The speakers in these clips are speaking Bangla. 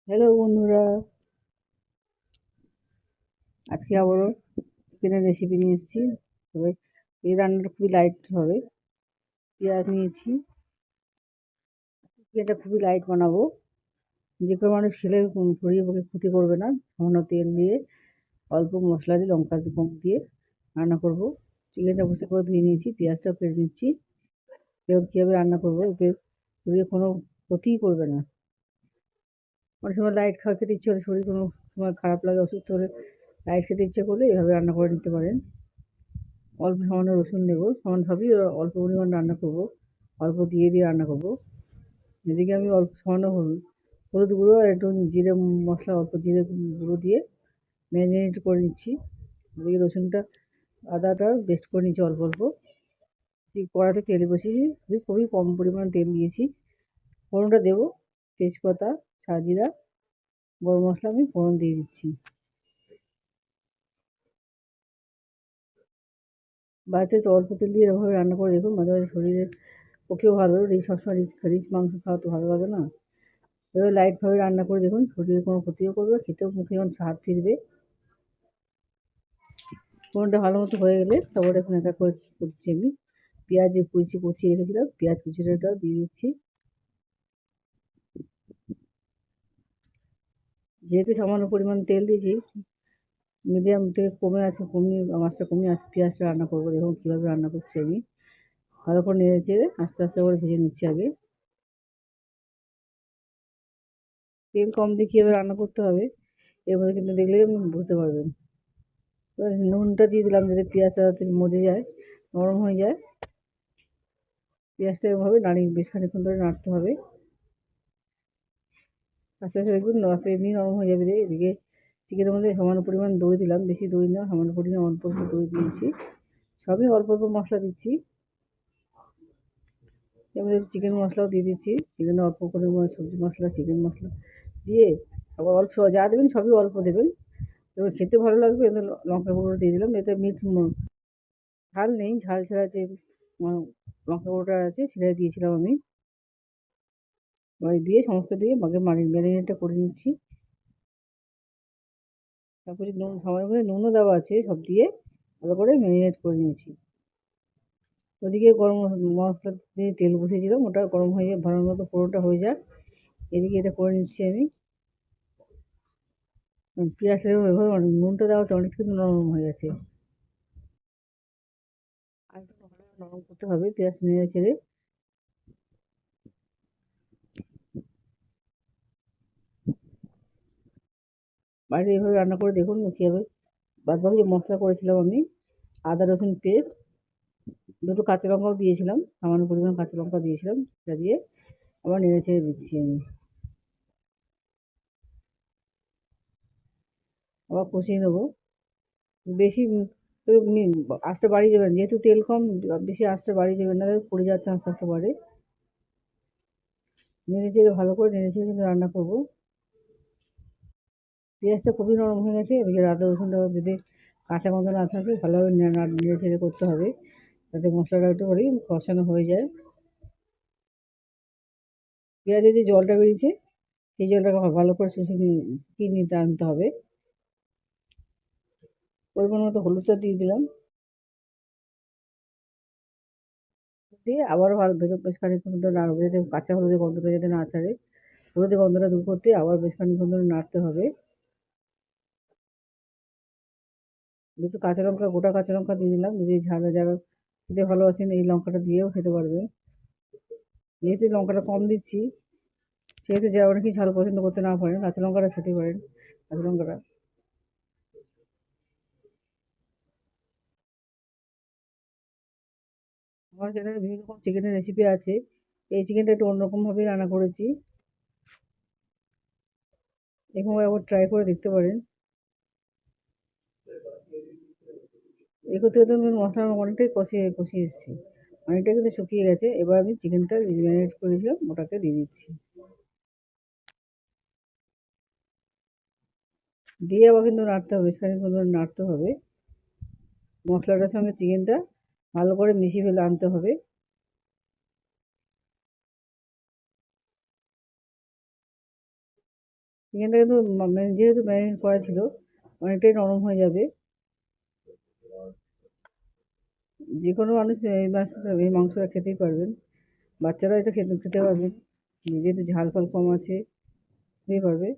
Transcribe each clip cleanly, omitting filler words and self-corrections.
হ্যালো বন্ধুরা, আজকে আবারও চিকেনের রেসিপি নিয়ে এসেছি। তবে এই রান্নাটা খুবই লাইট হবে। পেঁয়াজ নিয়েছি, এটা খুবই লাইট বানাবো। যে কোনো মানুষ খেলে শরীরের পক্ষে ক্ষতি করবে না। সামান্য তেল দিয়ে, অল্প মশলা দিয়ে, লঙ্কা কম দিয়ে রান্না করব। চিকেনটা বসে করে ধুয়ে নিয়েছি, পেঁয়াজটাও কেটে নিচ্ছি। এবার কীভাবে রান্না করবো এতে শরীরে কোনো ক্ষতিই করবে না। অনেক সময় লাইট খাওয়া খেতে ইচ্ছে হলে, শরীর কোনো সময় খারাপ লাগে, অসুস্থ হলে লাইট খেতে ইচ্ছে করলে এভাবে রান্না করে নিতে পারেন। অল্প সামান্য রসুন দেব, সবই অল্প পরিমাণ রান্না করব, অল্প দিয়ে রান্না করব। এদিকে আমি অল্প সামান্য হলুদ গুঁড়ো আর একটু জিরে মশলা, অল্প জিরে গুঁড়ো দিয়ে ম্যারিনেট করে নিচ্ছি। এদিকে রসুনটা আদাটা পেস্ট করে নিচ্ছি অল্প অল্প। কড়াতে তেল বসিয়েছি, খুবই কম পরিমাণ তেল দিয়েছি। ফোড়নটা দেবো, তেজপাতা, সাজিরা, গরম মশলা আমি ফোড়ন দিয়ে দিচ্ছি। বাড়িতে তো অল্প তেল দিয়ে এভাবে রান্না করে দেখুন, মাঝে মাঝে শরীরের পক্ষেও ভালো। সবসময় রিচ মাংস খাওয়া তো ভালো লাগে না। এভাবে লাইটভাবে রান্না করে দেখুন, শরীরের কোনো ক্ষতিও করবে না, খেতেও মুখে যেমন স্বাদ ফিরবে। ফোড়নটা ভালো মতো হয়ে গেলে তারপরে এখন এক এক করে করছি আমি। পেঁয়াজ কুচিয়ে রেখেছিলাম, পেঁয়াজ কুচিটাও দিয়ে দিচ্ছি। যেহেতু সামান্য পরিমাণ তেল দিয়েছি, মিডিয়াম থেকে কমিয়ে মাছটা কমিয়ে আছে, পেঁয়াজটা রান্না করবো। দেখুন কীভাবে রান্না করছি আমি। ভালো করে নেড়ে চেড়ে আস্তে আস্তে করে ভেজে নিচ্ছি আগে। তেল কম দিয়ে কীভাবে রান্না করতে হবে এর মধ্যে কিন্তু দেখলেই আপনি বুঝতে পারবেন। এবার নুনটা দিয়ে দিলাম যাতে পেঁয়াজটা তাড়াতাড়ি মজে যায়, নরম হয়ে যায়। পেঁয়াজটা এভাবে বেশ খানিকক্ষণ ধরে নাড়তে হবে। আস্তে আস্তে দেখুন আস্তে এমনি নরম হয়ে যাবে। এদিকে চিকেনের মধ্যে সামান্য পরিমাণ দই দিলাম, বেশি দই না, সামান্য পরিমাণ অল্প অল্প দই দিয়েছি। সবই অল্প অল্প মশলা দিচ্ছি। এবার চিকেন মশলাও দিয়ে দিচ্ছি, চিকেনে অল্প করে সবজি মশলা, চিকেন মশলা দিয়ে আবার অল্প যা দেবেন সবই অল্প দেবেন। এবার খেতে ভালো লাগবে, এতে লঙ্কা গুঁড়ো দিয়ে দিলাম। এতে ঝাল নেই, ঝাল ছাড়া যে লঙ্কা গুঁড়োটা আছে সেটাই দিয়েছিলাম আমি। এবার দিয়ে সমস্ত দিয়ে আগে ম্যারিনেটটা করে নিচ্ছি। তারপরে সময়ের মধ্যে নুনও দেওয়া আছে, সব দিয়ে ভালো করে ম্যারিনেট করে নিয়েছি। ওদিকে গরম মশলা দিয়ে তেল বসিয়েছিলাম, ওটা গরম হয়ে যায়, ভালো মতো পুরোটা হয়ে যাক। এদিকে এটা করে নিচ্ছি আমি। পেঁয়াজটা এভাবে নুনটা দেওয়াতে অনেক কিন্তু নরম হয়ে গেছে। আর একটু নরম করতে হবে, পেঁয়াজ নেড়ে ছেড়ে। বাড়িতে এভাবে রান্না করে দেখুন কীভাবে। বাদ বাকি যে মশলা করেছিলাম আমি, আদা রসুন পেস্ট, দুটো কাঁচা লঙ্কাও দিয়েছিলাম, সামান্য পরিমাণ কাঁচা লঙ্কা দিয়েছিলাম, সেটা দিয়ে আবার নেড়ে ছেড়ে দিচ্ছি আমি। আবার কষিয়ে নেবো। বেশি আঁচটা বাড়িয়ে দেবেন, যেহেতু তেল কম, বেশি আঁচটা বাড়িয়ে দেবেন না, পুড়ে যাওয়ার চান্স থাকতে পারে। নেড়ে চেড়ে ভালো করে নেড়ে চেড়ে কিন্তু রান্না করবো। পেঁয়াজটা খুবই নরম হয়ে গেছে। এদিকে আদা রসুনটা যদি কাঁচা গন্ধ না থাকে ভালোভাবে নেড়ে ছেড়ে করতে হবে, যাতে মশলাটা একটু করে কষানো হয়ে যায়। পেঁয়াজে যে জলটা বেরিয়েছে সেই জলটাকে ভালো করে শুকিয়ে নিতে আনতে হবে। পরিমাণ মতো হলুদটা দিয়ে দিলাম, দিয়ে আবারও ভালো বেশ খানিকক্ষণ ধরে নাড়বো, যাতে কাঁচা হলুদের গন্ধটা যাতে না ছাড়ে। হলুদের গন্ধটা দূর করতে আবার বেশ খানিকক্ষণ ধরে নাড়তে হবে। দুটো কাঁচা লঙ্কা, গোটা কাঁচা লঙ্কা দিয়ে দিলাম। যদি ঝাল যারা খেতে ভালোবাসেন এই লঙ্কাটা দিয়েও খেতে পারবেন। যেহেতু লঙ্কাটা কম দিচ্ছি, সেহেতু যে অনেকেই ঝাল পছন্দ করতে না পারেন, কাঁচা লঙ্কাটা খেতে পারেন। কাঁচা লঙ্কাটা আমার চ্যানেলে বিভিন্ন রকম চিকেনের রেসিপি আছে। এই চিকেনটা একটু অন্যরকমভাবে রান্না করেছি, এরকম একবার ট্রাই করে দেখতে পারেন। এই করতে করতে মশলা অনেকটাই কষিয়ে এসেছি, অনেকটাই কিন্তু শুকিয়ে গেছে। এবার আমি চিকেনটা ম্যারিনেট করেছিলাম ওটাকে দিয়ে দিচ্ছি। দিয়ে আবার কিন্তু নাড়তে হবে, বেশ খানিকক্ষণ ধরে নাড়তে হবে। মশলাটার সঙ্গে চিকেনটা ভালো করে মিশিয়ে ফেলে আনতে হবে। চিকেনটা কিন্তু যেহেতু ম্যারিনেট করা ছিল অনেকটাই নরম হয়ে যাবে। যে কোনো মানুষ এই মাংসটা খেতেই পারবেন, বাচ্চারাও এটা খেতে খেতে পারবেন, যেহেতু ঝাল ফাল কম আছে খেতেই পারবে।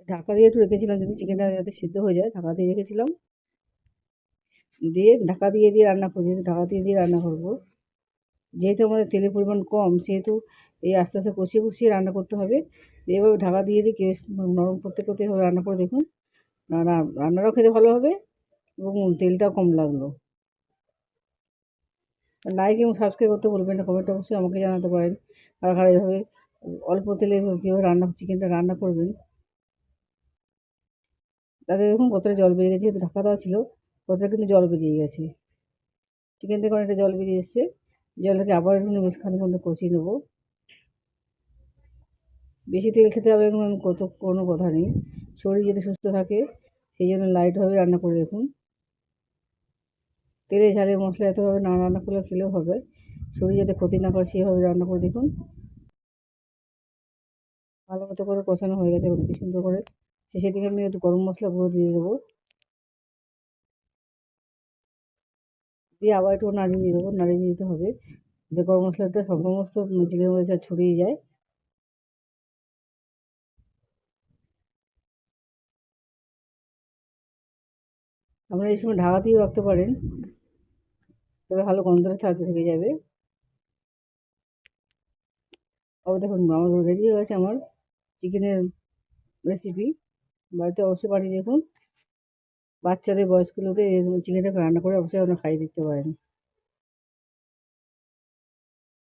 ঢাকা দিয়ে একটু রেখেছিলাম যদি চিকেনটা যাতে সিদ্ধ হয়ে যায়, ঢাকা দিয়ে রেখেছিলাম। দিয়ে ঢাকা দিয়ে দিয়ে রান্না করবো, যেহেতু ঢাকা দিয়ে দিয়ে রান্না করবো, যেহেতু আমাদের তেলের পরিমাণ কম সেহেতু এই আস্তে আস্তে কষিয়ে কষিয়ে রান্না করতে হবে। এভাবে ঢাকা দিয়ে দিয়ে নরম করতে করতে এভাবে রান্না করে দেখুন, রান্নাটাও খেতে ভালো হবে এবং তেলটাও কম লাগলো। লাইক এবং সাবস্ক্রাইব করতে বলবেন না, কমেন্ট অবশ্যই আমাকে জানাতে পারেন কারা কারা এভাবে অল্প তেলে কীভাবে চিকেনটা রান্না করবেন। তাতে দেখুন কতটা জল বেরিয়ে গেছে, যেহেতু ঢাকা দেওয়া ছিল কতটা কিন্তু জল বেরিয়ে গেছে, চিকেন থেকে অনেকটা জল বেরিয়ে এসছে। জলটাকে আবার একটু বেশ খানিক্ষণ কষিয়ে নেবো। বেশি তেল খেতে হবে এরকম কোনো কথা নেই, শরীর যদি সুস্থ থাকে সেই জন্য লাইটভাবে রান্না করে দেখুন। তেলে ঝালে মশলা এতভাবে না রান্না করলে খেলেও হবে, শরীর যাতে ক্ষতি না করে সেভাবে রান্না করে দেখুন। ভালো মতো করে কষানো হয়ে গেছে কি সুন্দর করে। শেষের দিকে আমি একটু গরম মশলা গুঁড়ো দিয়ে দেবো, দিয়ে আবার একটু নাড়িয়ে দিয়ে দেবো, নাড়িয়ে দিতে হবে যাতে গরম মশলাটা সমস্ত চিকেনের মধ্যে ছড়িয়ে যায়। আমরা এই সময় ঢাকা দিয়েও রাখতে পারেন, তবে ভালো গন্ধটা থেকে যাবে। আবার দেখুন আমার রেডি হয়ে গেছে আমার চিকেনের রেসিপি। বাড়িতে অবশ্যই বানিয়ে দেখুন, বাচ্চাদের বয়স্ক লোকদের এই চিকেনটা রান্না করে অবশ্যই আপনারা খাইয়ে দিতে পারেন।